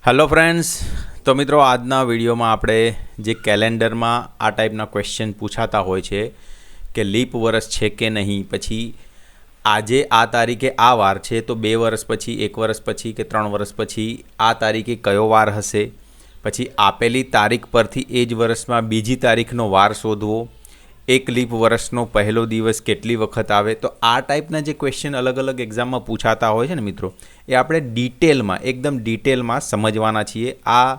Hello friends, તો મિત્રો આજના વિડીયોમાં આપણે જે કેલેન્ડરમાં આ ટાઈપના ક્વેશ્ચન પૂછાતા હોય છે કે લીપ વર્ષ છે કે નહીં, પછી આજે આ તારીખે આ વાર છે તો 2 વર્ષ પછી, 1 વર્ષ પછી કે 3 વર્ષ પછી આ તારીખે કયો વાર હશે, પછી આપેલી તારીખ પરથી એ જ વર્ષમાં બીજી તારીખનો વાર શોધવો, એક લીપ વર્ષનો પહેલો દિવસ કેટલી વખત આવે. તો આ ટાઈપના જે ક્વેશ્ચન અલગ અલગ એક્ઝામમાં પૂછાતા હોય છે ને મિત્રો, એ આપણે ડિટેલમાં એકદમ ડિટેલમાં સમજવાના છીએ. આ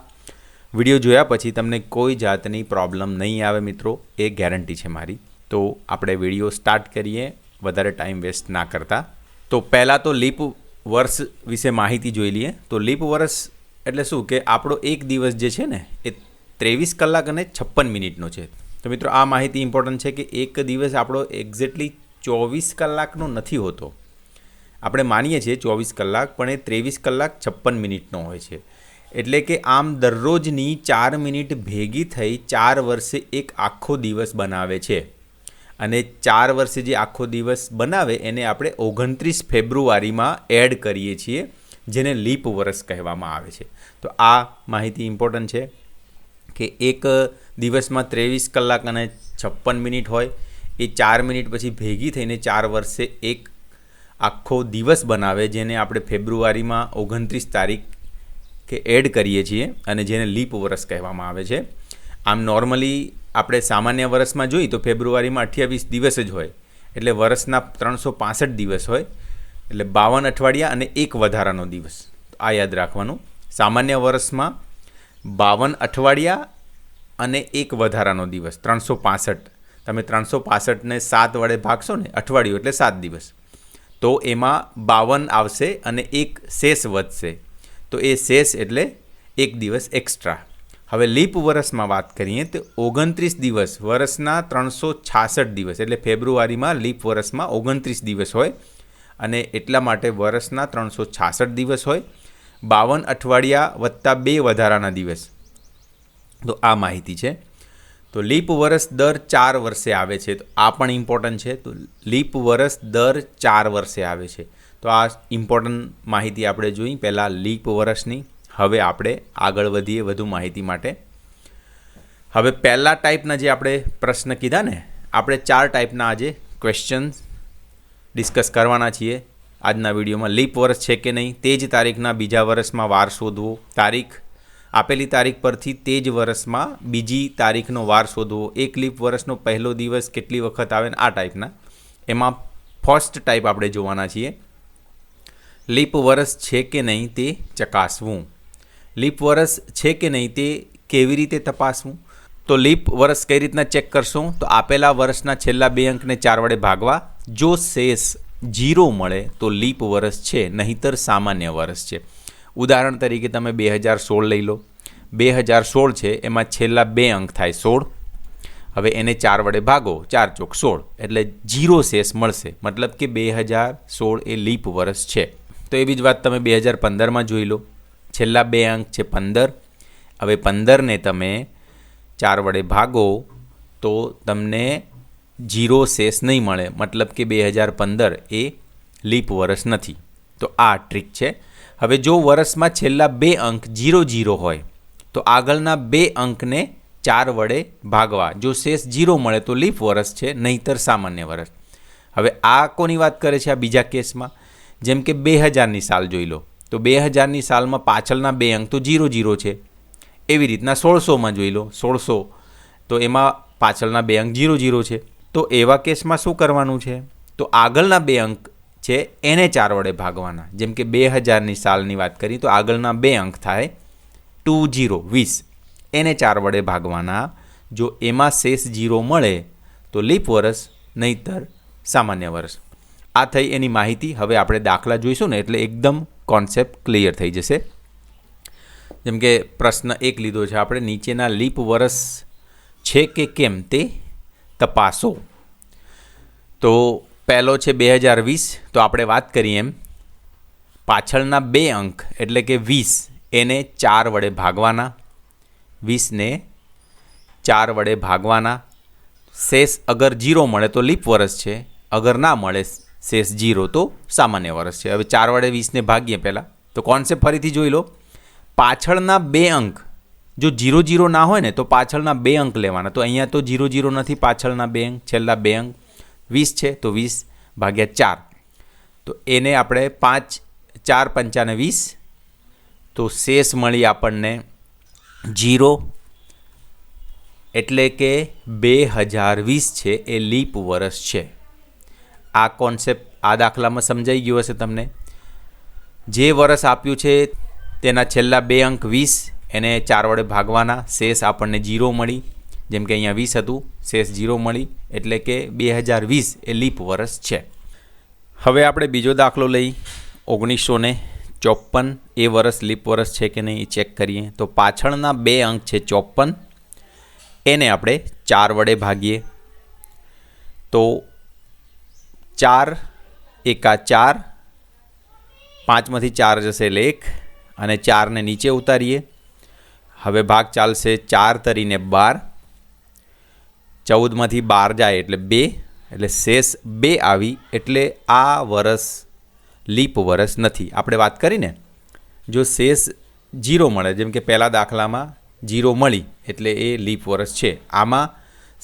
વિડીયો જોયા પછી તમને કોઈ જાતની પ્રોબ્લેમ નહીં આવે મિત્રો, એ ગેરંટી છે મારી. તો આપણે વિડીયો સ્ટાર્ટ કરીએ વધારે ટાઈમ વેસ્ટ ના કરતા. તો પહેલાં તો લીપ વર્ષ વિશે માહિતી જોઈ લઈએ. તો લીપ વર્ષ એટલે શું કે આપણો એક દિવસ જે છે ને એ 23 કલાક અને 56 મિનિટનો છે. તો મિત્રો આ માહિતી ઇમ્પોર્ટન્ટ છે કે એક દિવસ આપણો એક્ઝેક્ટલી 24 કલાકનો નથી હોતો. આપણે માનીએ છીએ 24 કલાક, પણ એ 23 કલાક 56 મિનિટનો હોય છે. એટલે કે આમ દરરોજની 4 મિનિટ ભેગી થઈ 4 વર્ષે એક આખો દિવસ બનાવે છે. અને 4 વર્ષે જે આખો દિવસ બનાવે એને આપણે 29 ફેબ્રુઆરીમાં એડ કરીએ છીએ, જેને લીપ વર્ષ કહેવામાં આવે છે. તો આ માહિતી ઇમ્પોર્ટન્ટ છે કે એક દિવસમાં 23 કલાક અને 56 મિનિટ હોય, એ 4 મિનિટ પછી ભેગી થઈને 4 વર્ષે એક આખો દિવસ બનાવે, જેને આપણે ફેબ્રુઆરીમાં 29 તારીખે એડ કરીએ છીએ અને જેને લીપ વર્ષ કહેવામાં આવે છે. આમ નોર્મલી આપણે સામાન્ય વર્ષમાં જોઈએ તો ફેબ્રુઆરીમાં 28 દિવસ જ હોય, એટલે વર્ષના 365 દિવસ હોય, એટલે 52 અઠવાડિયા અને એક વધારાનો દિવસ. આ યાદ રાખવાનું. સામાન્ય વર્ષમાં 52 અઠવાડિયા અને એક વધારાનો દિવસ 365. તમે 365ને 7 વડે ભાગશો ને, અઠવાડિયું એટલે 7 દિવસ, તો એમાં 52 આવશે અને એક શેષ વધશે. તો એ શેષ એટલે એક દિવસ એક્સ્ટ્રા. હવે લીપ વર્ષમાં વાત કરીએ તો 29 દિવસ વર્ષના 366 દિવસ, એટલે ફેબ્રુઆરીમાં લીપ વર્ષમાં 29 દિવસ હોય અને એટલા માટે વર્ષના 366 દિવસ હોય, 52 અઠવાડિયા વત્તા 2 વધારાના દિવસ. તો આ માહિતી છે. તો લીપ વર્ષ દર 4 વર્ષે આવે છે, તો આ પણ ઇમ્પોર્ટન્ટ છે. તો લીપ વર્ષ દર 4 વર્ષે આવે છે. તો આ ઇમ્પોર્ટન્ટ માહિતી આપણે જોઈ પહેલાં લીપ વર્ષની. હવે આપણે આગળ વધીએ વધુ માહિતી માટે. હવે પહેલા ટાઈપના જે આપણે પ્રશ્ન કીધા ને, આપણે 4 ટાઈપના આજે ક્વેશ્ચન્સ ડિસ્કસ કરવાના છીએ આજના વિડીયોમાં. લીપ વર્ષ છે કે નહીં, તે જ તારીખના બીજા વર્ષમાં વાર શોધવો, તારીખ આપેલી તારીખ પરથી તે જ વર્ષમાં બીજી તારીખનો વાર શોધવો, એક લીપ વર્ષનો પહેલો દિવસ કેટલી વખત આવે ને આ ટાઈપના. એમાં ફર્સ્ટ ટાઈપ આપણે જોવાના છીએ, લીપ વર્ષ છે કે નહીં તે ચકાસવું. લીપ વર્ષ છે કે નહીં તે કેવી રીતે તપાસવું? તો લીપ વર્ષ કઈ રીતના ચેક કરશો? તો આપેલા વર્ષના છેલ્લા 2 અંકને 4 વડે ભાગવા, જો શેષ 0 મળે તો લીપ વર્ષ છે, નહીંતર સામાન્ય વર્ષ છે. ઉદાહરણ તરીકે તમે 2016 લઈ લો. 2016 છે, એમાં છેલ્લા 2 અંક થાય 16. હવે એને 4 વડે ભાગો, 4 ચોક 16, એટલે 0 શેષ મળશે, મતલબ કે 2016 એ લીપ વર્ષ છે. તો એવી જ વાત તમે 2015માં જોઈ લો. છેલ્લા 2 અંક છે 15. હવે 15ને તમે 4 વડે ભાગો તો તમને 0 શેષ નહીં મળે, મતલબ કે 2015 એ લીપ વર્ષ નથી. તો આ ટ્રીક છે. હવે જો વર્ષમાં છેલ્લા 2 અંક 00 હોય તો આગળના 2 અંકને 4 વડે ભાગવા, જો શેષ 0 મળે તો લીપ વર્ષ છે, નહીંતર સામાન્ય વર્ષ. હવે આ કોની વાત કરે છે? આ બીજા કેસમાં, જેમ કે 2000ની સાલ જોઈ લો. તો 2000ની સાલમાં પાછળના 2 અંક તો 00 છે. એવી રીતના 1600માં જોઈ લો. 1600 તો એમાં પાછળના 2 અંક 00 છે. તો એવા કેસમાં શું કરવાનું છે? તો આગળના 2 અંક છે એને 4 વડે ભાગવાના. જેમ કે 2000ની સાલની વાત કરી તો આગળના 2 અંક થાય 20, એને 4 વડે ભાગવાના. જો એમાં શેષ 0 મળે તો લીપ વર્ષ, નહીંતર સામાન્ય વર્ષ. આ થઈ એની માહિતી. હવે આપણે દાખલા જોઈશું ને એટલે એકદમ કોન્સેપ્ટ ક્લિયર થઈ જશે. જેમ કે પ્રશ્ન 1 લીધો છે આપણે, નીચેના લીપ વર્ષ છે કે કેમ તે તપાસો. તો પહેલો છે 2020. તો આપણે વાત કરીએ એમ, પાછળના 2 અંક એટલે કે 20 એને 4 વડે ભાગવાના. 20ને 4 વડે ભાગવાના. શેષ અગર 0 મળે તો લીપ વર્ષ છે, અગર ના મળે શેષ 0 તો સામાન્ય વર્ષ છે. હવે 4 વડે 20ને ભાગીએ પહેલાં. તો કોન્સેપ્ટ ફરીથી જોઈ લો. પાછળના બે અંક જો 0 ના હોય ને તો પાછળના બે અંક લેવાના. તો અહીંયા તો 0 નથી, પાછળના બે અંક, છેલ્લા બે અંક 20 છે તો 20 ભાગ્યા 4. તો એને આપણે 5 4 પંચાને 20, તો શેષ મળી આપણને 0, એટલે કે 2020 છે એ લીપ વર્ષ છે. આ કોન્સેપ્ટ આ દાખલામાં સમજાઈ ગયો હશે તમને. જે વર્ષ આપ્યું છે તેના છેલ્લા બે અંક 20, એને 4 વડે ભાગવાના, શેષ આપણને 0 મળી. જેમ કે અહીંયા 20 હતું, શેષ 0 મળી, એટલે કે 2020 એ લીપ વર્ષ છે. હવે આપણે બીજો દાખલો લઈ 1954. એ વર્ષ લીપ વર્ષ છે કે નહીં એ ચેક કરીએ. તો પાછળના બે અંક છે 54, એને આપણે 4 વડે ભાગીએ. તો 4 એકા 4, 5માંથી 4 જશે એટલે 1, અને 4ને નીચે ઉતારીએ. હવે ભાગ ચાલશે 4 તરીને 12, 14માંથી 12 જાય એટલે 2, એટલે શેષ 2 આવી, એટલે આ વર્ષ લીપ વર્ષ નથી. આપણે વાત કરીને જો શેષ 0 મળે, જેમ કે પહેલા દાખલામાં 0 મળી એટલે એ લીપ વર્ષ છે. આમાં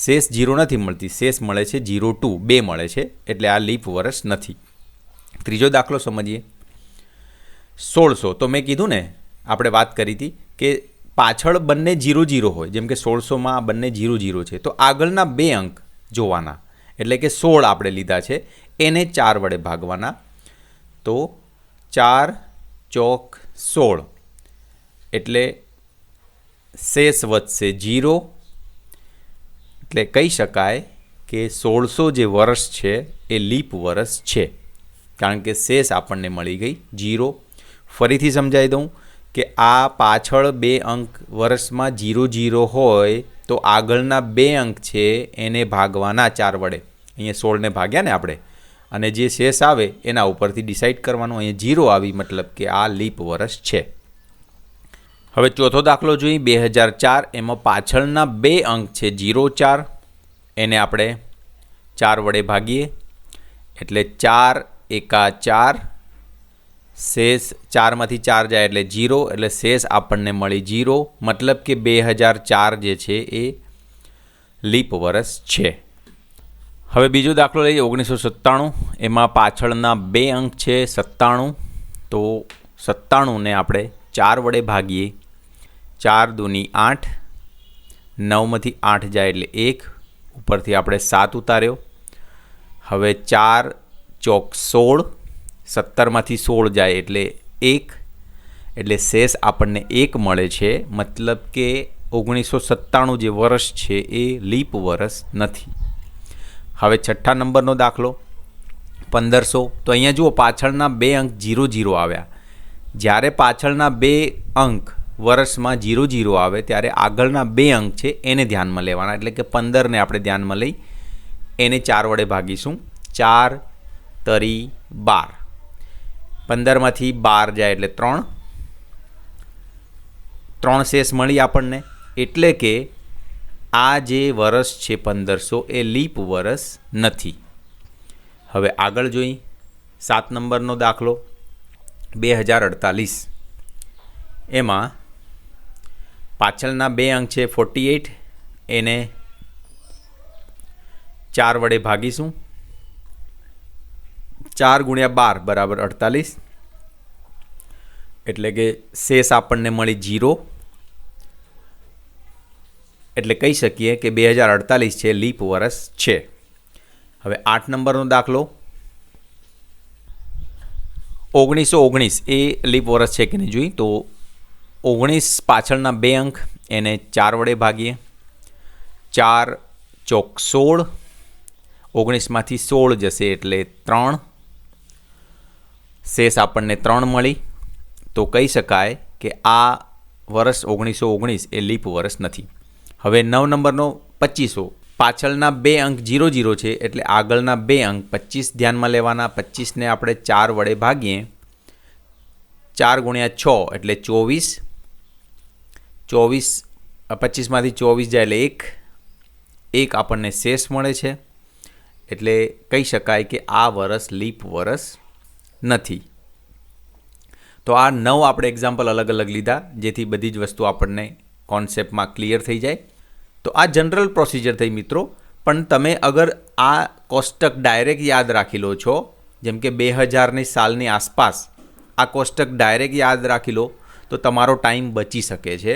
શેષ 0 નથી મળતી, શેષ મળે છે 02, 2 મળે છે, એટલે આ લીપ વર્ષ નથી. ત્રીજો દાખલો સમજીએ. 1600. તો મેં કીધું ને, આપણે વાત કરી હતી કે પાછળ બંને 00 હોય, જેમ કે 1600માં બંને 00 છે, તો આગળના બે અંક જોવાના. એટલે કે 16 આપણે લીધા છે, એને 4 વડે ભાગવાના. તો 4 ચોક 16, એટલે શેષ વધશે 0, એટલે કહી શકાય કે 1600 જે વર્ષ છે એ લીપ વર્ષ છે, કારણ કે શેષ આપણને મળી ગઈ 0. ફરીથી સમજાવી દઉં કે આ પાછળ બે અંક વર્ષમાં 00 હોય તો આગળના બે અંક છે એને ભાગવાના 4 વડે. અહીંયા 16ને ભાગ્યા ને આપણે, અને જે શેષ આવે એના ઉપરથી ડિસાઇડ કરવાનું. અહીંયા 0 આવી, મતલબ કે આ લીપ વર્ષ છે. હવે ચોથો દાખલો જોઈએ 2004. એમાં પાછળના બે અંક છે 04, એને આપણે 4 વડે ભાગીએ. એટલે 4 એકા 4, શેષ 4માંથી 4 જાય એટલે 0, એટલે શેષ આપણને મળી 0, મતલબ કે 2004 જે છે એ લીપ વર્ષ છે. હવે બીજો દાખલો લઈએ 1997. એમાં પાછળના બે અંક છે 97. તો 97ને આપણે 4 વડે ભાગીએ. 4 દૂની 8, 9માંથી 8 જાય એટલે 1, ઉપરથી આપણે 7 ઉતાર્યો. હવે 4 ચોક 16, 17માંથી 16 જાય એટલે 1, એટલે શેષ આપણને 1 મળે છે, મતલબ કે 1997 જે વર્ષ છે એ લીપ વર્ષ નથી. હવે છઠ્ઠા નંબરનો દાખલો 1500. તો અહીંયા જુઓ, પાછળના બે અંક 00 આવ્યા. જ્યારે પાછળના બે અંક વર્ષમાં 00 આવે ત્યારે આગળના બે અંક છે એને ધ્યાનમાં લેવાના. એટલે કે 15ને આપણે ધ્યાનમાં લઈ એને 4 વડે ભાગીશું. 4 તરી 12, 15માંથી 12 જાય એટલે 3, 3 શેષ મળી આપણને. એટલે કે આ જે વર્ષ છે 1500 એ લીપ વર્ષ નથી. હવે આગળ જોઈ 7 નંબરનો દાખલો 2048. એમાં પાછળના બે અંક છે 48, એને 4 વડે ભાગીશું. 4 ગુણ્યા 12 બરાબર 48, એટલે કે શેષ આપણને મળી 0, એટલે કહી શકીએ કે 2048 છે લીપ વર્ષ છે. હવે 8 નંબરનો દાખલો 1919. એ લીપ વર્ષ છે કે નહીં જોઈ. તો 19 પાછળના બે અંક એને 4 વડે ભાગીએ. 4 ચોક 16, 19માંથી 16 જશે એટલે 3, શેષ આપણને 3 મળી. તો કહી શકાય કે આ વર્ષ 1919 એ લીપ વર્ષ નથી. હવે 9 નંબરનો 2500. પાછળના બે અંક 00 છે, એટલે આગળના બે અંક 25 ધ્યાનમાં લેવાના. 25ને આપણે 4 વડે ભાગીએ. 4 ગુણ્યા 6 એટલે 24, 24 25માંથી 24 જાય એટલે 1 આપણને શેષ મળે છે. એટલે કહી શકાય કે આ વર્ષ લીપ વર્ષ નથી. તો આ 9 આપણે એક્ઝામ્પલ અલગ અલગ લીધા, જેથી બધી જ વસ્તુ આપણને કોન્સેપ્ટમાં ક્લિયર થઈ જાય. તો આ જનરલ પ્રોસિજર થઈ મિત્રો. પણ તમે અગર આ કોષ્ટક ડાયરેક્ટ યાદ રાખી લો છો, જેમ કે 2000ની સાલની આસપાસ આ કોષ્ટક ડાયરેક્ટ યાદ રાખી લો તો તમારો ટાઈમ બચી શકે છે,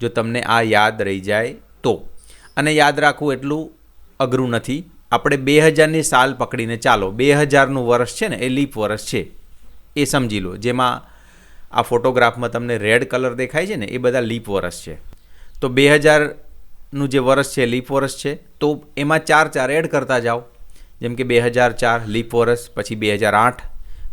જો તમને આ યાદ રહી જાય તો. અને યાદ રાખવું એટલું અઘરું નથી. આપણે 2000ની સાલ પકડીને ચાલો, 2000નું વર્ષ છે ને એ લીપ વર્ષ છે એ સમજી લો. જેમાં આ ફોટોગ્રાફમાં તમને રેડ કલર દેખાય છે ને એ બધા લીપ વર્ષ છે. તો 2000નું જે વર્ષ છે લીપ વર્ષ છે, તો એમાં 4 એડ કરતા જાઓ. જેમ કે 2004 લીપ વર્ષ, પછી 2008,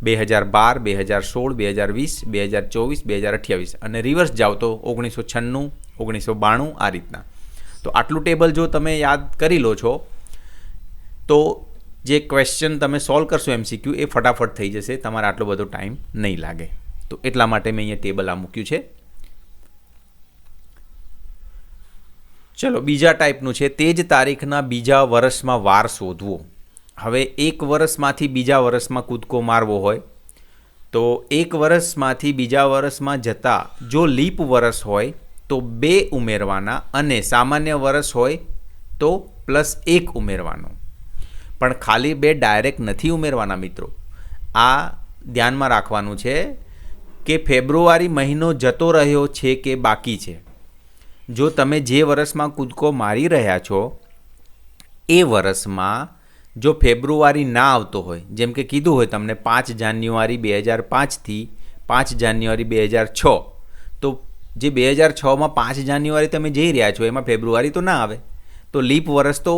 2012, 2016, 2020, 2024, 2028 અને રિવર્સ જાઓ તો 1996, 1992 આ રીતના. તો આટલું ટેબલ જો તમે યાદ કરી લો છો તો જે ક્વેશ્ચન તમે સોલ્વ કરશો MCQ એ ફટાફટ થઈ જશે, તમારે આટલો બધો ટાઈમ નહીં લાગે. તો એટલા માટે મેં અહીંયા ટેબલ આ મૂક્યું છે. ચલો બીજા ટાઈપનું છે, તે જ તારીખના બીજા વર્ષમાં વાર શોધવો. હવે એક વર્ષમાંથી બીજા વર્ષમાં કૂદકો મારવો હોય તો એક વર્ષમાંથી બીજા વર્ષમાં જતાં જો લીપ વર્ષ હોય તો 2 ઉમેરવાના અને સામાન્ય વર્ષ હોય તો +1 ઉમેરવાનો. પણ ખાલી 2 ડાયરેક્ટ નથી ઉમેરવાના મિત્રો. આ ધ્યાનમાં રાખવાનું છે કે ફેબ્રુઆરી મહિનો જતો રહ્યો છે કે બાકી છે. જો તમે જે વર્ષમાં કૂદકો મારી રહ્યા છો એ વર્ષમાં જો ફેબ્રુઆરી ના આવતો હોય, જેમ કે કીધું હોય તમને 5 જાન્યુઆરી 2005થી 5 જાન્યુઆરી 2006, તો જે 2006માં 5 જાન્યુઆરી તમે જઈ રહ્યા છો એમાં ફેબ્રુઆરી તો ના આવે, તો લીપ વર્ષ તો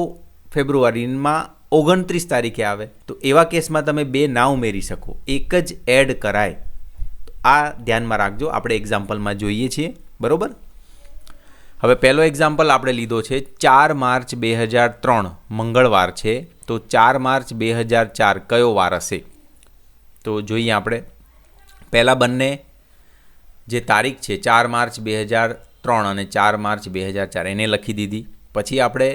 ફેબ્રુઆરીમાં 29 તારીખે આવે. તો એવા કેસમાં તમે 2 ના ઉમેરી શકો, એક જ એડ કરાય. આ ધ્યાનમાં રાખજો. આપણે એક્ઝામ્પલમાં જોઈએ છીએ, બરાબર. હવે પહેલો એક્ઝામ્પલ આપણે લીધો છે 4 માર્ચ 2003 મંગળવાર છે. તો 4 માર્ચ 2004 કયો વાર હશે? તો જોઈએ આપણે. પહેલાં બંને જે તારીખ છે 4 માર્ચ 2003 અને 4 માર્ચ 2004 એને લખી દીધી. પછી આપણે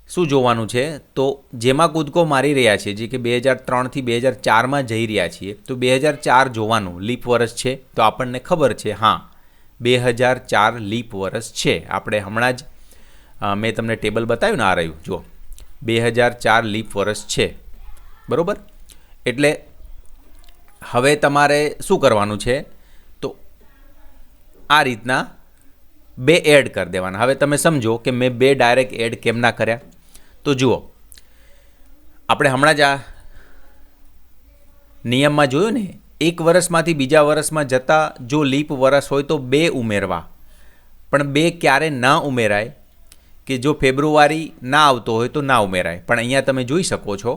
શું જોવાનું છે? તો જેમાં કૂદકો મારી રહ્યા છે, જે કે 2003થી 2004માં જઈ રહ્યા છીએ, તો 2004 જોવાનું. લીપ વર્ષ છે તો આપણને ખબર છે હા 2004 લીપ વર્ષ છે. આપણે હમણાં જ મેં તમને ટેબલ બતાવ્યું ને, આ રહ્યું જુઓ, 2004 લીપ વર્ષ છે, બરાબર. એટલે હવે તમારે શું કરવાનું છે? તો આ રીતના 2 એડ કરી દેવાના. હવે તમે સમજો કે મેં 2 ડાયરેક્ટ એડ કેમ ના કર્યા? તો જુઓ, આપણે હમણાં જ આ નિયમમાં જોયું ને, એક વર્ષમાંથી બીજા વર્ષમાં જતાં જો લીપ વર્ષ હોય તો 2 ઉમેરવા. પણ 2 ક્યારે ના ઉમેરાય કે જો ફેબ્રુઆરી ના આવતો હોય તો ના ઉમેરાય. પણ અહીંયા તમે જોઈ શકો છો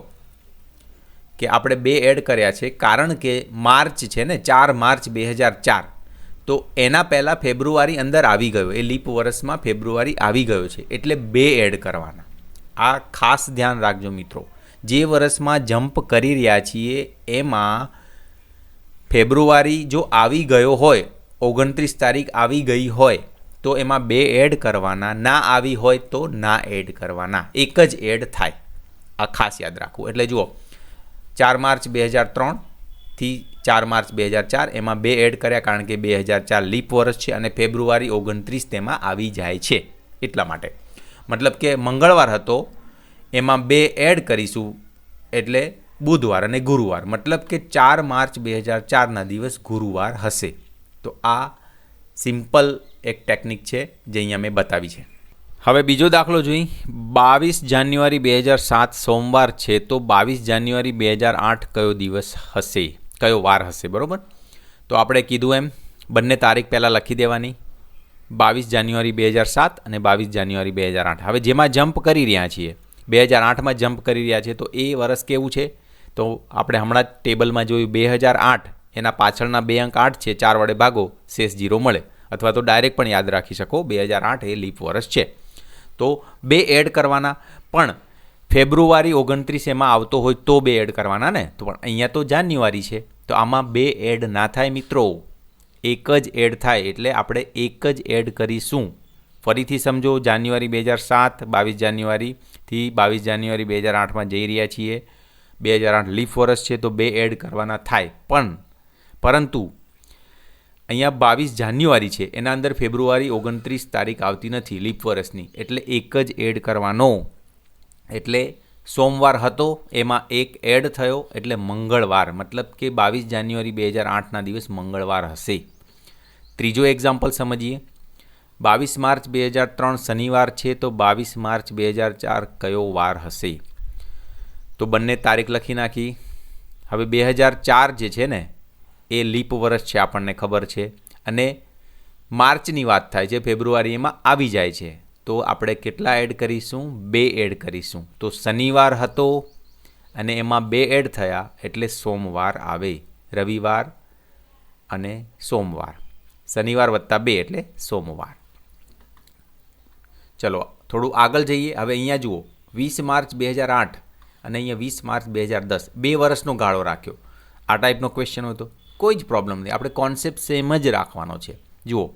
કે આપણે 2 એડ કર્યા છે, કારણ કે માર્ચ છે ને, 4 માર્ચ 2004, તો એના પહેલાં ફેબ્રુઆરી અંદર આવી ગયો, એ લીપ વર્ષમાં ફેબ્રુઆરી આવી ગયો છે, એટલે 2 એડ કરવાના. આ ખાસ ધ્યાન રાખજો મિત્રો. જે વર્ષમાં જમ્પ કરી રહ્યા છીએ એમાં ફેબ્રુઆરી જો આવી ગયો હોય, 29 તારીખ આવી ગઈ હોય તો એમાં 2 એડ કરવાના, ના આવી હોય તો ના એડ કરવાના, એક જ એડ થાય. આ ખાસ યાદ રાખવું. એટલે જુઓ, 4 માર્ચ 2003થી 4 માર્ચ 2004 એમાં 2 એડ કર્યા, કારણ કે 2004 લીપ વર્ષ છે અને ફેબ્રુઆરી 29 તેમાં આવી જાય છે, એટલા માટે. મતલબ કે મંગળવાર હતો એમાં 2 એડ કરીશું એટલે બુધવાર અને ગુરુવાર, મતલબ કે 4 માર્ચ 2004ના દિવસ ગુરુવાર હશે. તો આ સિમ્પલ એક ટેકનિક છે જે અહીંયા મેં બતાવી છે. હવે બીજો દાખલો જોઈ. 22 જાન્યુઆરી 2007 સોમવાર છે, તો 22 જાન્યુઆરી 2008 કયો દિવસ હશે, કયો વાર હશે, બરાબર. તો આપણે કીધું એમ બંને તારીખ પહેલાં લખી દેવાની, 22 જાન્યુઆરી 2007 અને 22 જાન્યુઆરી 2008. હવે જેમાં જમ્પ કરી રહ્યા છીએ, 2008માં જમ્પ કરી રહ્યા છીએ, તો એ વર્ષ કેવું છે? તો આપણે હમણાં જ ટેબલમાં જોયું 2008, એના પાછળના 2 અંક 8 છે, 4 વડે ભાગો, શેષ 0 મળે. અથવા તો ડાયરેક્ટ પણ યાદ રાખી શકો, 2008 એ લીપ વર્ષ છે. તો 2 એડ કરવાના. પણ ફેબ્રુઆરી 29 એમાં આવતો હોય તો 2 એડ કરવાના ને. તો પણ અહીંયા તો જાન્યુઆરી છે, તો આમાં 2 એડ ના થાય મિત્રો, એક જ એડ થાય. એટલે આપણે એક જ એડ કરીશું. ફરીથી સમજો, જાન્યુઆરી 2007, 22 જાન્યુઆરીથી 22 જાન્યુઆરી 2008માં જઈ રહ્યા છીએ. 2008 લીપ વર્ષ છે તો 2 એડ કરવાના થાય. પરંતુ અહીંયા 22 જાન્યુઆરી છે, એના અંદર ફેબ્રુઆરી 29 તારીખ આવતી નથી લીપ વર્ષની, એટલે એક જ એડ કરવાનો. એટલે સોમવાર હતો એમાં એક એડ થયો એટલે મંગળવાર, મતલબ કે 22 જાન્યુઆરી 2008ના દિવસ મંગળવાર હશે. ત્રીજો એક્ઝામ્પલ સમજીએ. 22 માર્ચ 2003 શનિવાર છે, તો 22 માર્ચ 2004 કયો વાર હશે? તો બંને તારીખ લખી નાખી. હવે 2004 જે છે ને એ લીપ વર્ષ છે, આપણને ખબર છે, અને માર્ચની વાત થાય છે, ફેબ્રુઆરી એમાં આવી જાય છે, તો આપણે કેટલા એડ કરીશું? 2 એડ કરીશું. તો શનિવાર હતો અને એમાં 2 એડ થયા એટલે સોમવાર આવે. રવિવાર અને સોમવાર, શનિવાર વત્તા 2 એટલે સોમવાર. ચલો થોડું આગળ જઈએ. હવે અહીંયા જુઓ, 20 માર્ચ 2008 અને અહીંયા 20 માર્ચ 2010, 2 વર્ષનો ગાળો રાખ્યો. આ ટાઈપનો ક્વેશ્ચન હોય તો કોઈ જ પ્રોબ્લેમ નહીં, આપણે કોન્સેપ્ટ સેમ જ રાખવાનો છે. જુઓ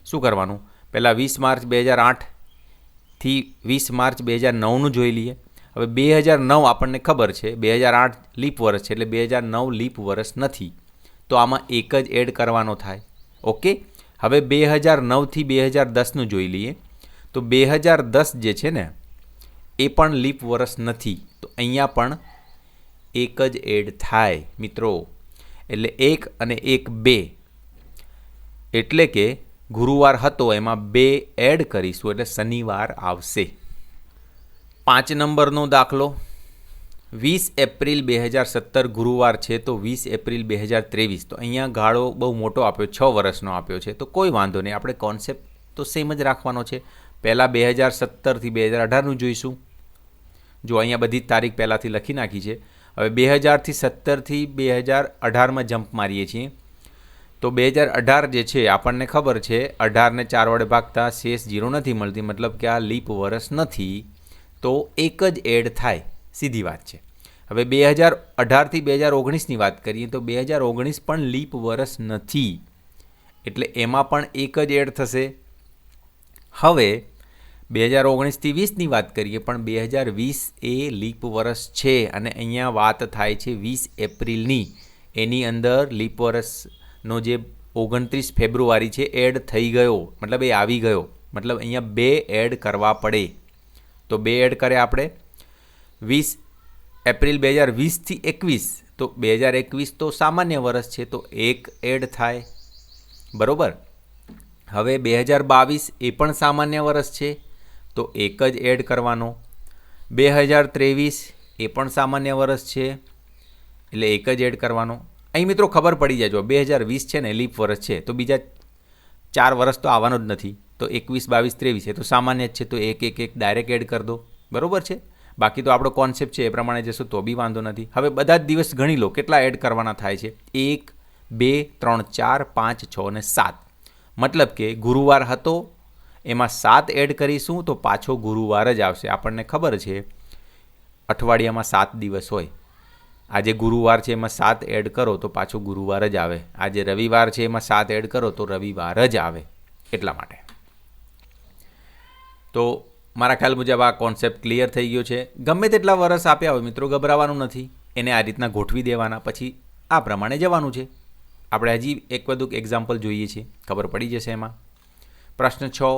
શું કરવાનું, પહેલાં 20 માર્ચ 2008થી 20 માર્ચ 2009નું જોઈ લઈએ. હવે 2009 આપણને ખબર છે, 2008 લીપ વર્ષ છે, એટલે 2009 લીપ વર્ષ નથી, તો આમાં એક જ એડ કરવાનો થાય. ઓકે. હવે 2009થી 2010નું જોઈ લઈએ. તો 2010 જે છે ને એ પણ લીપ વર્ષ નથી, તો અહીંયા પણ એક જ એડ થાય મિત્રો. એટલે 1 અને 1 2, એટલે કે ગુરુવાર હતો એમાં 2 એડ કરીશું એટલે શનિવાર આવશે. 5 નંબરનો દાખલો. 20 એપ્રિલ 2017 ગુરુવાર છે, તો 20 એપ્રિલ 2023, તો અહીંયા ગાળો બહુ મોટો આપ્યો, 6 વર્ષનો આપ્યો છે, તો કોઈ વાંધો નહીં, આપણે કોન્સેપ્ટ તો સેમ જ રાખવાનો છે. પહેલાં 2017થી 2018નું જોઈશું. જો અહીંયા બધી તારીખ પહેલાંથી લખી નાખી છે. હવે 2017થી 2018માં જમ્પ મારીએ છીએ, તો 2018 જે છે આપણને ખબર છે, 18ને 4 વડે ભાગતા શેષ 0 નથી મળતી, મતલબ કે આ લીપ વર્ષ નથી, તો એક જ એડ થાય, સીધી વાત છે. હવે 2018થી 2019ની વાત કરીએ તો 2019 પણ લીપ વર્ષ નથી, એટલે એમાં પણ એક જ એડ થશે. હવે 2019થી 20ની વાત કરીએ, પણ 2020 એ લીપ વર્ષ છે અને અહીંયા વાત થાય છે 20 એપ્રિલની. એની અંદર લીપ વર્ષનો જે 29 ફેબ્રુઆરી છે એડ થઈ ગયો, મતલબ એ આવી ગયો, મતલબ અહીંયા 2 એડ કરવા પડે. તો 2 એડ કરે આપણે. 20 એપ્રિલ 2020થી 21, તો 2021 તો સામાન્ય વર્ષ છે, તો 1 એડ થાય, બરાબર. હવે 2022 એ પણ સામાન્ય વર્ષ છે, તો એક જ એડ કરવાનો. 2023 એ પણ સામાન્ય વર્ષ છે, એટલે એક જ એડ કરવાનો. અહીં મિત્રો ખબર પડી જાય, જો 2020 છે ને લીપ વર્ષ છે, તો બીજા 4 વર્ષ તો આવવાનો જ નથી, તો 21, 22, 23 એ તો સામાન્ય જ છે, તો એક ડાયરેક્ટ એડ કરી દો, બરાબર છે. બાકી તો આપણો કોન્સેપ્ટ છે એ પ્રમાણે જશો તો બી વાંધો નથી. હવે બધા જ દિવસ ગણી લો કેટલા એડ કરવાના થાય છે, 1, 2, 3, 4, 5, 6 અને 7. મતલબ કે ગુરુવાર હતો એમાં 7 એડ કરીશું તો પાછો ગુરુવાર જ આવશે. આપણને ખબર છે અઠવાડિયામાં 7 દિવસ હોય, આજે ગુરુવાર છે એમાં 7 એડ કરો તો પાછો ગુરુવાર જ આવે. આજે રવિવાર છે એમાં 7 એડ કરો તો રવિવાર જ આવે. એટલા માટે તો મારા ખ્યાલ મુજબ આ કોન્સેપ્ટ ક્લિયર થઈ ગયો છે. ગમે તેટલા વર્ષ આપ્યા હોય મિત્રો, ગભરાવાનું નથી, એને આ રીતના ગોઠવી દેવાના, પછી આ પ્રમાણે જવાનું છે. આપણે હજી એક બધું એક્ઝામ્પલ જોઈએ છીએ, ખબર પડી જશે એમાં. પ્રશ્ન 6,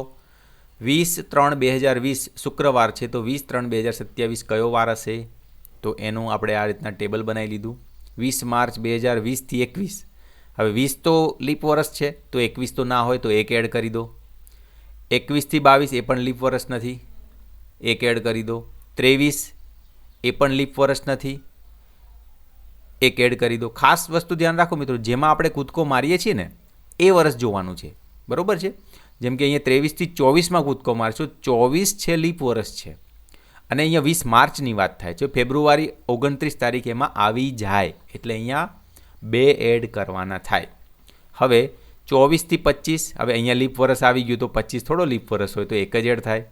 20/3/2020 શુક્રવાર છે, તો 20/3/2027 કયો વાર હશે? તો એનું આપણે આ રીતના ટેબલ બનાવી લીધું. 20 માર્ચ 2020થી 21, હવે 20 તો લીપ વર્ષ છે, તો 21 તો ના હોય તો 1 એડ કરી દો. 21થી 22 એ પણ લીપ વર્ષ નથી, 1 એડ કરી દો. 23 એ પણ લીપ વર્ષ નથી, 1 એડ કરી દો. ખાસ વસ્તુ ધ્યાન રાખો મિત્રો, જેમાં આપણે કૂદકો મારીએ છીએ ને એ વર્ષ જોવાનું છે, બરાબર છે. જેમ કે અહીંયા 23થી 24માં કૂદકો મારશો, 24 છે લીપ વર્ષ છે, અને અહીંયા 20 માર્ચની વાત થાય છે, ફેબ્રુઆરી 29 તારીખ એમાં આવી જાય, એટલે અહીંયા 2 એડ કરવાના થાય. હવે 24થી 25, હવે અહીંયા લીપ વર્ષ આવી ગયું તો 25 થોડો લીપ વર્ષ હોય, તો 1 જ એડ થાય.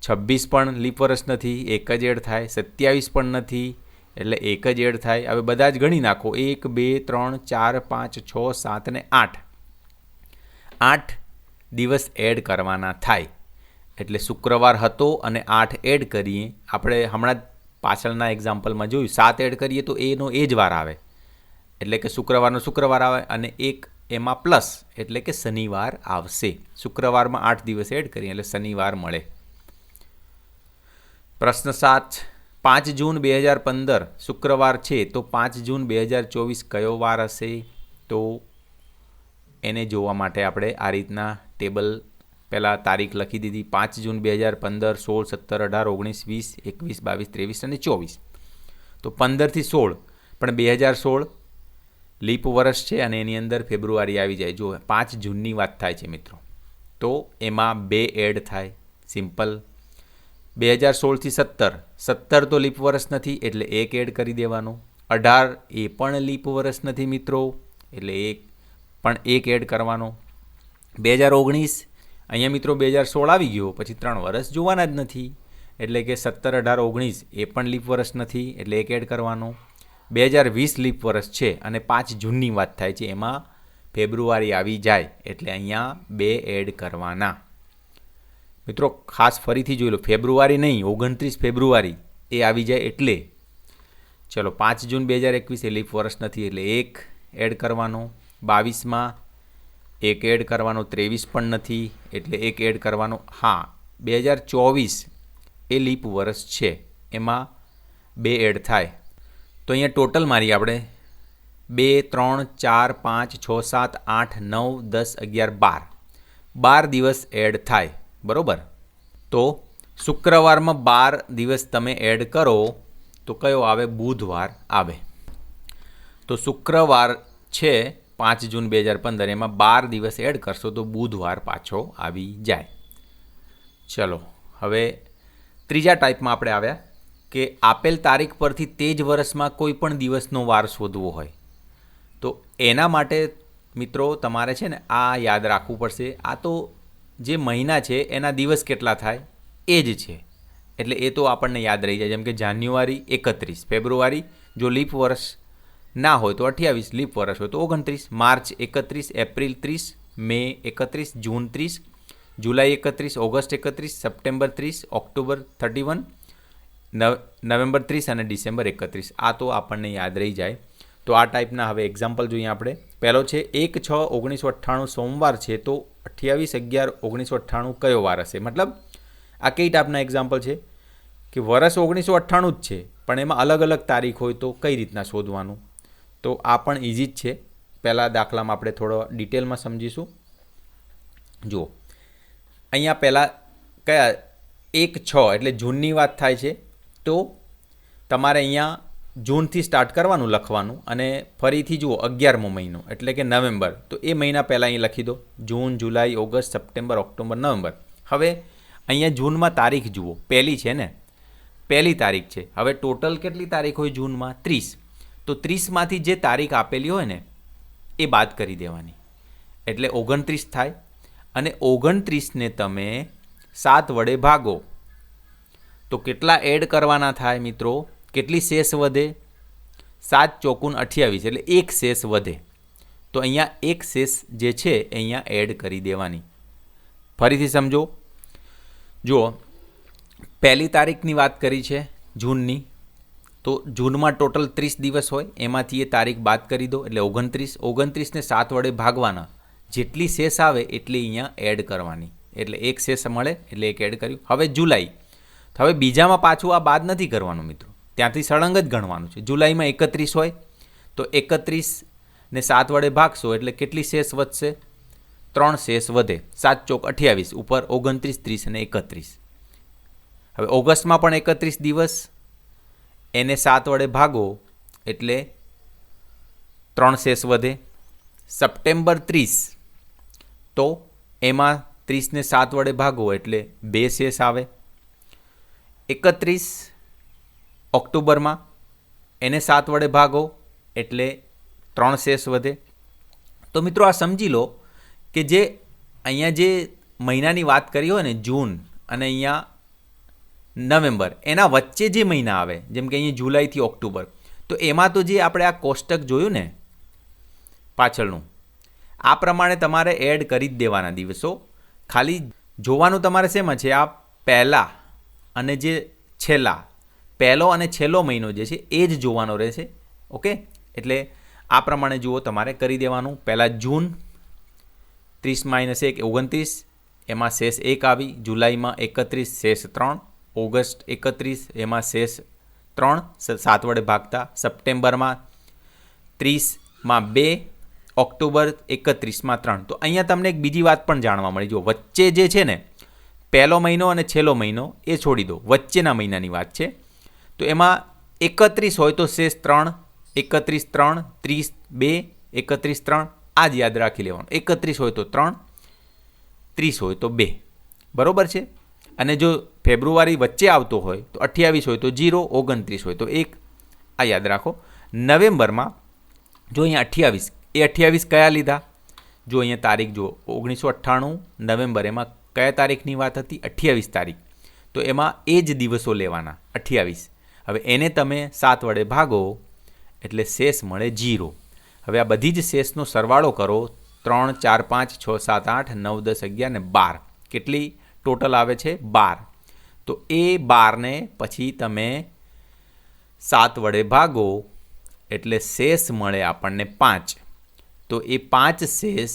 26 પણ લીપ વર્ષ નથી, 1 જ એડ થાય. 27 પણ નથી, એટલે 1 જ એડ થાય. હવે બધા જ ગણી નાખો, 1, 2, 3, 4, 5, 6, 7 અને 8. 8 દિવસ એડ કરવાના થાય, એટલે શુક્રવાર હતો અને 8 એડ કરીએ. આપણે હમણાં જ પાછળના એક્ઝામ્પલમાં જોયું, 7 એડ કરીએ તો એનો એ જ વાર આવે, એટલે કે શુક્રવારનો શુક્રવાર આવે, અને 1 એમાં પ્લસ એટલે કે શનિવાર આવશે. શુક્રવારમાં 8 દિવસ એડ કરીએ એટલે શનિવાર મળે. પ્રશ્ન 7, 5 જૂન 2015 શુક્રવાર છે તો 5 જૂન 2024 કયો વાર હશે? તો એને જોવા માટે આપણે આ રીતના ટેબલ પહેલાં તારીખ લખી દીધી. 5 જૂન 2015, 16, 17, 18, 19, 20, 21, 22, 23 અને 24. તો 15થી 16 પણ 2016 લીપ વર્ષ છે અને એની અંદર ફેબ્રુઆરી આવી જાય. જો 5 જૂનની વાત થાય છે મિત્રો, તો એમાં 2 એડ થાય. સિમ્પલ. 2016થી 17 તો લીપ વર્ષ નથી એટલે 1 એડ કરી દેવાનું. 18 એ પણ લીપ વર્ષ નથી મિત્રો એટલે 1 એડ કરવાનો. 2019 અહીંયા મિત્રો 2016 આવી ગયો પછી 3 વર્ષ જોવાના જ નથી એટલે કે 17, 18, 19 એ પણ લીપ વર્ષ નથી એટલે 1 એડ કરવાનો. 2020 લીપ વર્ષ છે અને 5 જૂનની વાત થાય છે, એમાં ફેબ્રુઆરી આવી જાય એટલે અહીંયા 2 એડ કરવાના. મિત્રો ખાસ ફરીથી જોઈ લો, ફેબ્રુઆરી નહીં 29 ફેબ્રુઆરી એ આવી જાય એટલે ચલો 5 જૂન 2021 એ લીપ વર્ષ નથી એટલે 1 એડ કરવાનો. 22માં 1 એડ કરવાનો. 23 પણ નથી એટલે 1 એડ કરવાનો. હા, 2024 એ લીપ વર્ષ છે એમાં 2 એડ થાય. તો અહીંયા ટોટલ મારી આપણે 2, 3, 4, 5, 6, 7, 8, 9, 10, 11, 12 દિવસ એડ થાય. બરાબર. તો શુક્રવારમાં 12 દિવસ તમે એડ કરો તો કયો આવે? બુધવાર આવે. તો શુક્રવાર છે 5 જૂન 2015 એમાં 12 દિવસ એડ કરશો તો બુધવાર પાછો આવી જાય. ચલો હવે ત્રીજા ટાઈપમાં આપણે આવ્યા કે આપેલ તારીખ પરથી તે જ વર્ષમાં કોઈ પણ દિવસનો વાર શોધવો હોય. તો એના માટે મિત્રો તમારે છે ને આ યાદ રાખવું પડશે. આ તો જે મહિના છે એના દિવસ કેટલા થાય એ જ છે એટલે એ તો આપણને યાદ રહી જાય. જેમ કે જાન્યુઆરી 31, ફેબ્રુઆરી જો લીપ વર્ષ ના હોય તો 28, લીપ વર્ષ હોય તો 29, માર્ચ 31, એપ્રિલ 30, મે 31, જૂન 30, જુલાઈ 31, ઓગસ્ટ 31, સપ્ટેમ્બર 30, ઓક્ટોબર 31, નવેમ્બર 30 અને ડિસેમ્બર 31. આ તો આપણને યાદ રહી જાય. તો આ ટાઈપના હવે એક્ઝામ્પલ જોઈએ આપણે. પહેલો છે 1/6/1998 સોમવાર છે તો 28/11/1998 કયો વાર હશે? મતલબ આ કઈ ટાઈપના એક્ઝામ્પલ છે કે વર્ષ 1998 જ છે પણ એમાં અલગ અલગ તારીખ હોય તો કઈ રીતના શોધવાનું? તો આ પણ ઇઝી જ છે. પહેલાં દાખલામાં આપણે થોડો ડિટેલમાં સમજીશું. જુઓ અહીંયા પહેલાં કયા 1/6 એટલે જૂનની વાત થાય છે તો તમારે અહીંયા જૂનથી સ્ટાર્ટ કરવાનું લખવાનું અને ફરીથી જુઓ 11મો મહિનો એટલે કે નવેમ્બર, તો એ મહિના પહેલાં અહીં લખી દો. જૂન, જુલાઈ, ઓગસ્ટ, સપ્ટેમ્બર, ઓક્ટોબર, નવેમ્બર. હવે અહીંયા જૂનમાં તારીખ જુઓ, પહેલી છે ને, પહેલી તારીખ છે. હવે ટોટલ કેટલી તારીખ હોય જૂનમાં? 30. તો 30માંથી જે તારીખ આપેલી હોય ને એ બાદ કરી દેવાની એટલે 29 થાય. અને 29ને તમે 7 વડે ભાગો તો કેટલા એડ કરવાના થાય મિત્રો? કેટલી શેષ વધે? 7 ચોકુન 28 એટલે 1 શેષ વધે. તો અહીંયા 1 શેષ જે છે અહીંયા એડ કરી દેવાની. ફરીથી સમજો. જુઓ પહેલી તારીખની વાત કરી છે જૂનની, તો જૂનમાં ટોટલ 30 દિવસ હોય એમાંથી એ તારીખ બાદ કરી દો એટલે 29. 29ને 7 વડે ભાગવાના, જેટલી શેષ આવે એટલી અહીંયા એડ કરવાની એટલે 1 શેષ મળે એટલે 1 એડ કર્યું. હવે જુલાઈ, હવે બીજામાં પાછું આ બાદ નથી કરવાનું મિત્રો, ત્યાંથી સળંગ જ ગણવાનું છે. જુલાઈમાં 31 હોય તો 31ને 7 વડે ભાગશો એટલે કેટલી શેષ વધશે? 3 શેષ વધે. 7 ચોક 28 ઉપર 29, 30 અને 31. હવે ઓગસ્ટમાં પણ 31 દિવસ, એને 7 વડે ભાગો એટલે 3 શેષ વધે. સપ્ટેમ્બર 30 તો એમાં 30ને 7 વડે ભાગો એટલે 2 શેષ આવે. 31 ઓક્ટોબરમાં એને 7 વડે ભાગો એટલે 3 શેષ વધે. તો મિત્રો આ સમજી લો કે જે અહીંયા જે મહિનાની વાત કરી હોય ને જૂન અને અહીંયા નવેમ્બર, એના વચ્ચે જે મહિના આવે જેમ કે અહીંયા જુલાઈથી ઓક્ટોબર, તો એમાં તો જે આપણે આ કોષ્ટક જોયું ને પાછળનું, આ પ્રમાણે તમારે એડ કરી જ દેવાના દિવસો. ખાલી જોવાનું તમારે શેમાં છે? આ પહેલાં અને જે છેલ્લા, પહેલો અને છેલ્લો મહિનો જે છે એ જ જોવાનો રહેશે. ઓકે, એટલે આ પ્રમાણે જુઓ તમારે કરી દેવાનું. પહેલાં જૂન 30 - 1 29, એમાં શેષ 1 આવી. જુલાઈમાં 31 શેષ 3. ઓગસ્ટ 31 એમાં શેષ 3 7 વડે ભાગતા. સપ્ટેમ્બરમાં 30માં 2, ઓક્ટોબર 31માં 3. તો અહીંયા તમને એક બીજી વાત પણ જાણવા મળી. જો વચ્ચે જે છે ને પહેલો મહિનો અને છેલ્લો મહિનો એ છોડી દો, વચ્ચેના મહિનાની વાત છે. તો એમાં 31 હોય તો શેષ 3, 31 3, 30 2, 31 3 આ જ યાદ રાખી લેવાનું. 31 હોય તો 3, 30 હોય તો 2, બરાબર છે. અને જો ફેબ્રુઆરી વચ્ચે આવતો હોય તો 28 હોય તો 0, 29 હોય તો 1, આ યાદ રાખો. નવેમ્બરમાં જો અહીંયા 28, એ 28 કયા લીધા? જો અહીંયા તારીખ જુઓ, 1998 નવેમ્બર, એમાં કયા તારીખની વાત હતી? 28 તારીખ. તો એમાં એ જ દિવસો લેવાના 28. હવે એને તમે 7 વડે ભાગો એટલે શેષ મળે 0. હવે આ બધી જ શેષનો સરવાળો કરો. 3 4 5 6 7 8 9 10 11 ને 12. કેટલી ટોટલ આવે છે? 12. તો એ 12ને પછી તમે 7 વડે ભાગો એટલે શેષ મળે આપણને 5. તો એ 5 શેષ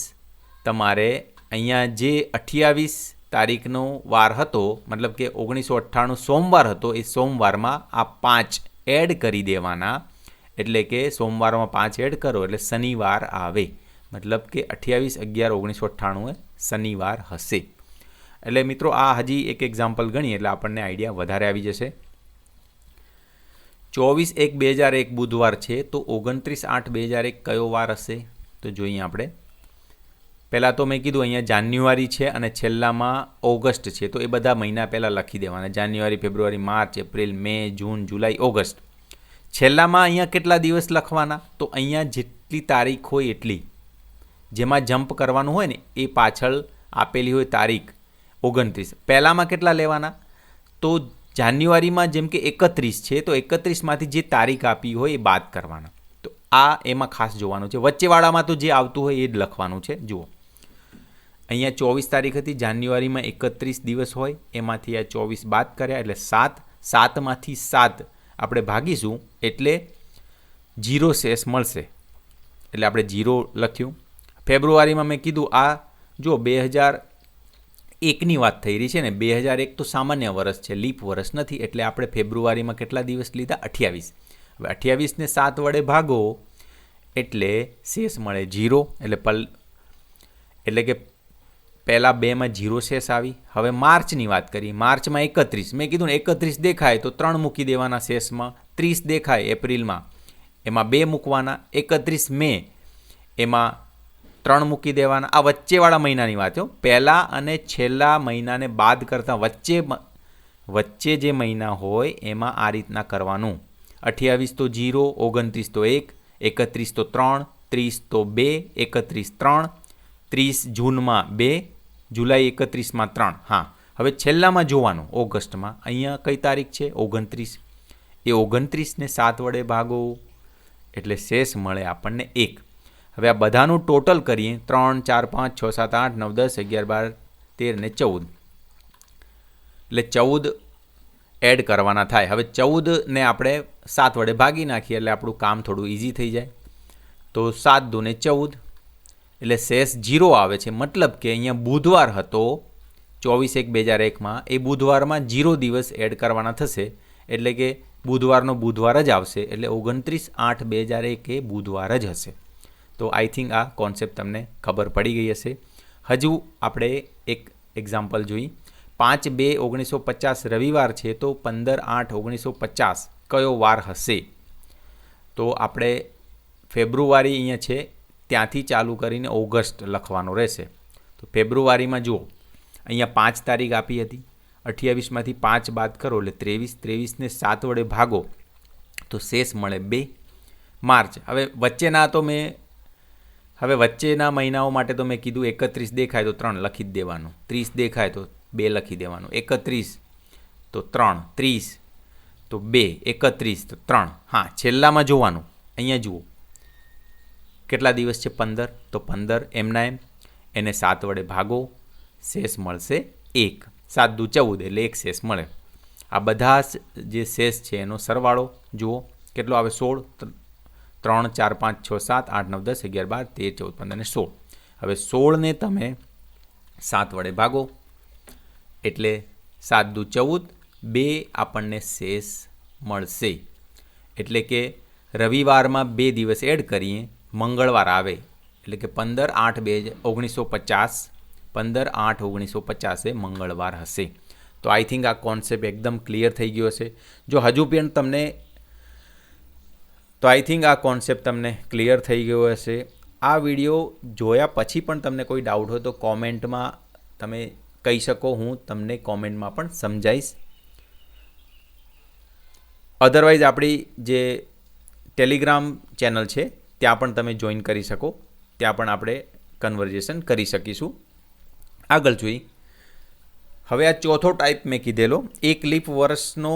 તમારે અહીંયા જે 28 તારીખનો વાર હતો, મતલબ કે 1998 સોમવાર હતો, એ સોમવારમાં આ 5 એડ કરી દેવાના. એટલે કે સોમવારમાં 5 એડ કરો એટલે શનિવાર આવે. મતલબ કે 28/11/1998 એ શનિવાર હશે. એટલે મિત્રો આ હજી એક એક્ઝામ્પલ ગણીએ એટલે આપણને આઈડિયા વધારે આવી જશે. 24/1/2001 બુધવાર છે, તો 29/8/2001 કયો વાર હશે? તો જોઈએ આપણે. પહેલાં તો મેં કીધું અહીંયા જાન્યુઆરી છે અને છેલ્લામાં ઓગસ્ટ છે, તો એ બધા મહિના પહેલાં લખી દેવાના. જાન્યુઆરી, ફેબ્રુઆરી, માર્ચ, એપ્રિલ, મે, જૂન, જુલાઈ, ઓગસ્ટ. છેલ્લામાં અહીંયા કેટલા દિવસ લખવાના? તો અહીંયા જેટલી તારીખ હોય એટલી, જેમાં જમ્પ કરવાનું હોય ને એ પાછળ આપેલી હોય તારીખ 29. પહેલાંમાં કેટલા લેવાના? તો જાન્યુઆરીમાં જેમ કે 31 છે, તો 31માંથી જે તારીખ આપી હોય એ બાદ કરવાના. તો આ એમાં ખાસ જોવાનું છે. વચ્ચેવાળામાં તો જે આવતું હોય એ જ લખવાનું છે. જુઓ અહીંયા 24 તારીખ હતી, જાન્યુઆરીમાં 31 દિવસ હોય, એમાંથી આ 24 બાદ કર્યા એટલે 7. 7માંથી 7 આપણે ભાગીશું એટલે 0 શેષ મળશે, એટલે આપણે 0 લખ્યું. ફેબ્રુઆરીમાં મેં કીધું આ જો 2001ની વાત થઈ રહી છે ને, 2001 તો સામાન્ય વર્ષ છે, લીપ વર્ષ નથી, એટલે આપણે ફેબ્રુઆરીમાં કેટલા દિવસ લીધા? 28. હવે 28ને 7 વડે ભાગો એટલે શેષ મળે 0. એટલે કે પહેલાં 2માં 0 શેષ આવી. હવે માર્ચની વાત કરીએ. માર્ચમાં 31, મેં કીધું ને 31 દેખાય તો 3 મૂકી દેવાના શેષમાં. 30 દેખાય એપ્રિલમાં, એમાં 2 મૂકવાના. 31 મે, એમાં 3 મૂકી દેવાના. આ વચ્ચેવાળા મહિનાની વાત હો. પહેલાં અને છેલ્લા મહિનાને બાદ કરતાં વચ્ચે જે મહિના હોય એમાં આ રીતના કરવાનું. 28 તો 0, 29 તો 1, 31 તો 3, 30 તો 2, 31 3, 30 જૂનમાં 2, જુલાઈ 31માં 3. હા, હવે છેલ્લામાં જોવાનું ઓગસ્ટમાં. અહીંયા કઈ તારીખ છે? 29. એ 29ને 7 વડે ભાગો એટલે શેષ મળે આપણને 1. હવે આ બધાનું ટોટલ કરીએ. 3 4 5 6 7 8 9 10 11 12 13 ને 14. એટલે 14 એડ કરવાના થાય. હવે 14ને આપણે 7 વડે ભાગી નાખીએ એટલે આપણું કામ થોડું ઇઝી થઈ જાય. તો 7 દૂને 14 એટલે શેષ 0 આવે છે. મતલબ કે અહીંયા બુધવાર હતો 24/1/2001માં, એ બુધવારમાં 0 દિવસ એડ કરવાના થશે, એટલે કે બુધવારનો બુધવાર જ આવશે. એટલે 29/8/2001 એ બુધવાર જ હશે. તો આઈ થિંક આ કોન્સેપ્ટ તમને ખબર પડી ગઈ હશે. હજુ આપણે એક એક્ઝામ્પલ જોઈ. 5/2/1950 રવિવાર છે, તો 15/8/1950 કયો વાર હશે? તો આપણે ફેબ્રુઆરી અહીંયા છે ત્યાંથી ચાલુ કરીને ઓગસ્ટ લખવાનો રહેશે. તો ફેબ્રુઆરીમાં જુઓ અહીંયા 5 તારીખ આપી હતી, 28માંથી 5 બાદ કરો એટલે 23, 23ને 7 વડે ભાગો તો શેષ મળે 2. માર્ચ, હવે વચ્ચેના મહિનાઓ માટે તો મેં કીધું 31 દેખાય તો 3 લખી જ દેવાનું, 30 દેખાય તો 2 લખી દેવાનું, 31 તો 3, 30 તો 2, 31 તો 3. હા, છેલ્લામાં જોવાનું. અહીંયા જુઓ કેટલા દિવસ છે? 15. તો 15 એમના એમ એને 7 વડે ભાગો, શેષ મળશે 1. 7 દુ 14 એટલે 1 શેષ મળે. આ બધા જે શેષ છે એનો સરવાળો જુઓ કેટલો આવે? 16. 3, 4, 5, 6, 7, 8, 9, 10, 11, 12, 13, 14, 15 અને 16. હવે 16ને તમે 7 વડે ભાગો એટલે 7 દુ 14, 2 આપણને શેષ મળશે. એટલે કે રવિવારમાં 2 દિવસ એડ કરીએ, મંગળવાર આવે એટલે કે 15/8/1950, 15/8/1950 એ મંગળવાર હશે. તો આઈ થિંક આ કોન્સેપ્ટ એકદમ ક્લિયર થઈ ગયો હશે. જો હજુ પણ તમને ક્લિયર થઈ ગયો હશે. આ વિડીયો જોયા પછી પણ તમને કોઈ ડાઉટ હોય તો કોમેન્ટમાં તમે કહી શકો, હું તમને કોમેન્ટમાં પણ સમજાવીશ. અધરવાઇઝ આપણી જે ટેલિગ્રામ ચેનલ છે ત્યાં પણ તમે જોઈન કરી શકો, ત્યાં પણ આપણે કન્વર્ઝેશન કરી શકીશું. આગળ જોઈએ. હવે આ ચોથો ટાઈપ મેં કીધેલો, એક લીપ વર્ષનો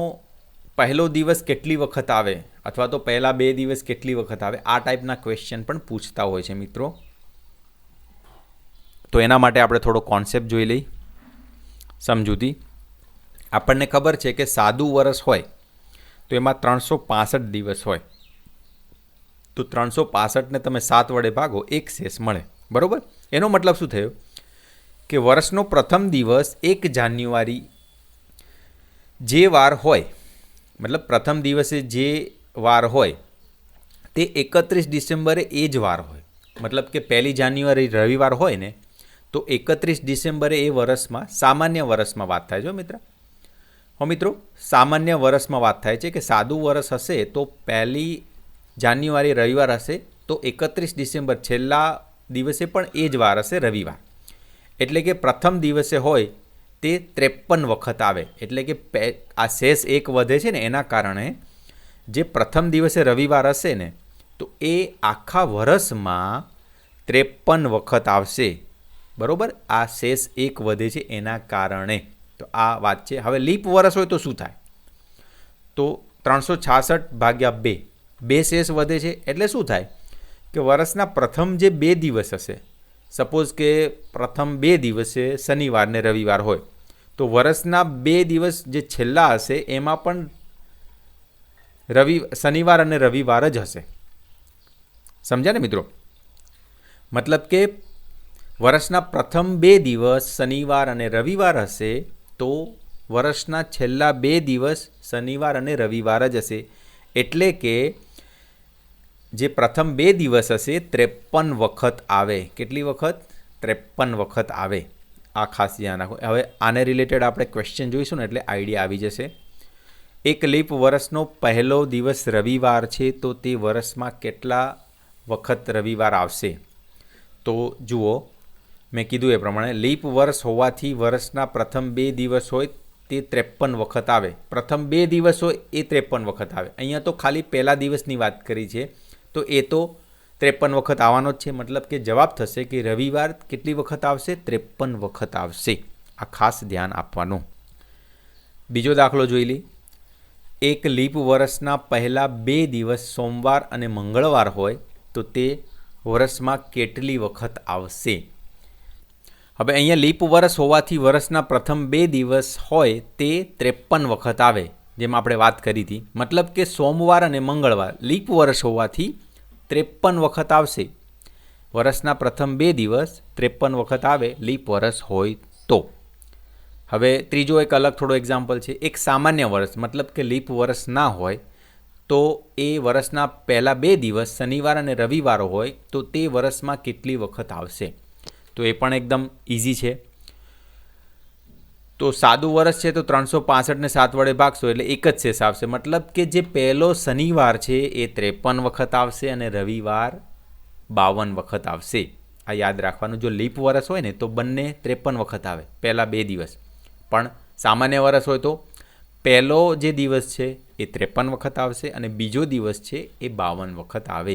પહેલો દિવસ કેટલી વખત આવે અથવા તો પહેલા 2 દિવસ કેટલી વખત આવે, આ ટાઈપના ક્વેશ્ચન પણ પૂછતા હોય છે મિત્રો. તો એના માટે આપણે થોડો કોન્સેપ્ટ જોઈ લઈ સમજૂતી. આપણને ખબર છે કે સાદું વર્ષ હોય તો એમાં 365 દિવસ હોય. તો 365ને તમે 7 વડે ભાગો, એક શેષ મળે, બરાબર. એનો મતલબ શું થયો કે વર્ષનો પ્રથમ દિવસ 1 જાન્યુઆરી જે વાર હોય, મતલબ પ્રથમ દિવસે જે વાર હોય તે 31 ડિસેમ્બરે એ જ વાર હોય. મતલબ કે 1 જાન્યુઆરી રવિવાર હોય ને તો 31 ડિસેમ્બરે એ વર્ષમાં, સામાન્ય વર્ષમાં વાત થાય છે મિત્રો, સામાન્ય વર્ષમાં વાત થાય છે કે સાદું વર્ષ હશે તો 1 જાન્યુઆરી રવિવાર હશે તો 31 ડિસેમ્બર છેલ્લા દિવસે પણ એ જ વાર હશે, રવિવાર. એટલે કે પ્રથમ દિવસે હોય તે 53 વખત આવે. એટલે કે આ શેષ 1 વધે છે ને એના કારણે જે પ્રથમ દિવસે રવિવાર હશે ને તો એ આખા વર્ષમાં 53 વખત આવશે, બરાબર. આ શેષ 1 વધે છે એના કારણે. તો આ વાત છે. હવે લીપ વર્ષ હોય તો શું થાય? તો 366/2, 2 શેષ વધે છે એટલે શું થાય કે વર્ષના પ્રથમ જે 2 દિવસ હશે, સપોઝ કે પ્રથમ 2 દિવસે શનિવાર ને રવિવાર હોય તો વર્ષના 2 દિવસ જે છેલ્લા હશે એમાં પણ શનિવાર અને રવિવાર જ હશે. સમજ્યા ને મિત્રો? મતલબ કે વર્ષના પ્રથમ 2 દિવસ શનિવાર અને રવિવાર હશે તો વર્ષના છેલ્લા 2 દિવસ શનિવાર અને રવિવાર જ હશે. એટલે કે જે પ્રથમ 2 દિવસ હશે 53 વખત આવે. કેટલી વખત? 53 વખત આવે. આ ખાસ ધ્યાન રાખો. હવે આને રિલેટેડ આપણે ક્વેશ્ચન જોઈશું ને એટલે આઈડિયા આવી જશે. એક લીપ વર્ષનો પહેલો દિવસ રવિવાર છે તો તે વર્ષમાં કેટલા વખત રવિવાર આવશે? તો જુઓ, મેં કીધું એ પ્રમાણે લીપ વર્ષ હોવાથી વર્ષના પ્રથમ 2 દિવસ હોય તે 53 વખત આવે. પ્રથમ 2 દિવસ હોય એ 53 વખત આવે. અહીંયા તો ખાલી પહેલા દિવસની વાત કરી છે તો એ તો 53 વખત આવવાનો જ છે. મતલબ કે જવાબ થશે કે રવિવાર કેટલી વખત આવશે? 53 વખત આવશે. આ ખાસ ધ્યાન આપવાનું. બીજો દાખલો જોઈ લઈએ. એક લીપ વર્ષના પહેલા 2 દિવસ સોમવાર અને મંગળવાર હોય તો તે વર્ષમાં કેટલી વખત આવશે? હવે અહીંયા લીપ વર્ષ હોવાથી વર્ષના પ્રથમ 2 દિવસ હોય તે 53 વખત આવે, જેમ આપણે વાત કરી હતી. મતલબ કે સોમવાર અને મંગળવાર લીપ વર્ષ હોવાથી 53 વખત આવશે. વર્ષના પ્રથમ 2 દિવસ 53 વખત આવે લીપ વર્ષ હોય તો. હવે ત્રીજો એક અલગ થોડો એક્ઝામ્પલ છે. એક સામાન્ય વર્ષ, મતલબ કે લીપ વર્ષ ના હોય તો એ વર્ષના પહેલા 2 દિવસ શનિવાર અને રવિવાર હોય તો તે વર્ષમાં કેટલી વખત આવશે? તો એ પણ એકદમ ઇઝી છે. તો સાદું વર્ષ છે તો 365ને 7 વડે ભાગશો એટલે એક જ શેષ આવશે. મતલબ કે જે પહેલો શનિવાર છે એ 53 વખત આવશે અને રવિવાર 52 વખત આવશે. આ યાદ રાખવાનું. જો લીપ વર્ષ હોય ને તો બંને 53 વખત આવે પહેલા 2 દિવસ, પણ સામાન્ય વર્ષ હોય તો પહેલો જે દિવસ છે એ 53 વખત આવશે અને બીજો દિવસ છે એ 52 વખત આવે.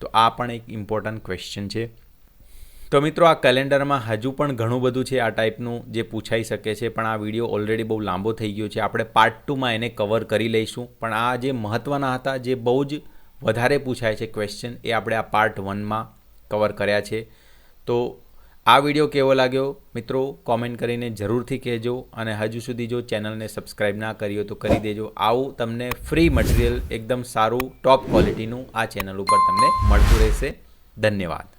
તો આ પણ એક ઇમ્પોર્ટન્ટ ક્વેશ્ચન છે. તો મિત્રો આ કેલેન્ડરમાં હજુ પણ ઘણું બધું છે આ ટાઈપનું જે પૂછાઈ શકે છે, પણ આ વિડીયો ઓલરેડી બહુ લાંબો થઈ ગયો છે. આપણે પાર્ટ 2માં એને કવર કરી લઈશું. પણ આ જે મહત્ત્વના હતા, જે બહુ જ વધારે પૂછાય છે ક્વેશ્ચન, એ આપણે આ પાર્ટ 1માં કવર કર્યા છે. તો આ વિડીયો કેવો લાગ્યો મિત્રો કોમેન્ટ કરીને જરૂરથી કહેજો, અને હજુ સુધી જો ચેનલને સબસ્ક્રાઈબ ના કરી હોય તો કરી દેજો. આવું તમને ફ્રી મટીરિયલ એકદમ સારું ટોપ ક્વોલિટીનું આ ચેનલ ઉપર તમને મળતું રહેશે. ધન્યવાદ.